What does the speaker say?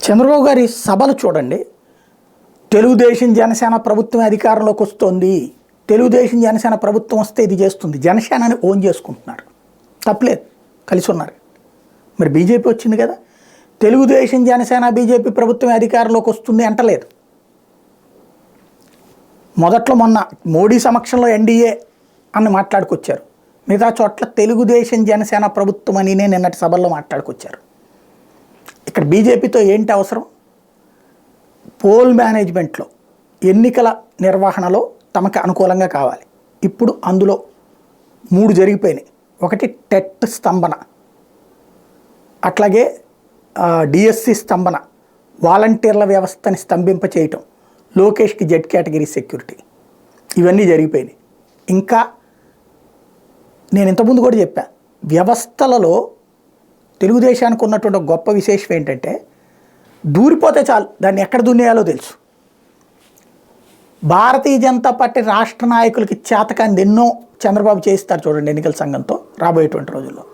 చంద్రబాబు గారి సభలు చూడండి. తెలుగుదేశం జనసేన ప్రభుత్వం అధికారంలోకి వస్తుంది, తెలుగుదేశం జనసేన ప్రభుత్వం వస్తే ఇది చేస్తుంది, జనసేనని ఓన్ చేసుకుంటున్నారు. తప్పలేదు, కలిసి ఉన్నారు. మరి బీజేపీ వచ్చింది కదా, తెలుగుదేశం జనసేన బీజేపీ ప్రభుత్వం అధికారంలోకి వస్తుంది అంటలేదు. మొదట్లో మొన్న మోడీ సమక్షంలో ఎన్డీఏ అని మాట్లాడుకొచ్చారు. మిగతా చోట్ల తెలుగుదేశం జనసేన ప్రభుత్వం అని నిన్నటి సభల్లో మాట్లాడుకొచ్చారు. ఇక్కడ బీజేపీతో ఏంటి అవసరం? పోల్ మేనేజ్మెంట్లో, ఎన్నికల నిర్వహణలో తమకు అనుకూలంగా కావాలి. ఇప్పుడు అందులో 3 జరిగిపోయినాయి. ఒకటి టెట్ స్తంభన, అట్లాగే డిఎస్సి స్తంభన, వాలంటీర్ల వ్యవస్థని స్తంభింప చేయటం, లోకేష్కి జెడ్ కేటగిరీ సెక్యూరిటీ, ఇవన్నీ జరిగిపోయినాయి. ఇంకా నేను ఇంతకుముందు కూడా చెప్పా, వ్యవస్థలలో తెలుగుదేశానికి ఉన్నటువంటి గొప్ప విశేషం ఏంటంటే దూరిపోతే చాలు, దాన్ని ఎక్కడ దున్నేయాలో తెలుసు. భారతీయ జనతా పార్టీ రాష్ట్ర నాయకులకి చేతకాంది ఎన్నో చంద్రబాబు చేయిస్తారు చూడండి ఎన్నికల సంఘంతో రాబోయేటువంటి రోజుల్లో.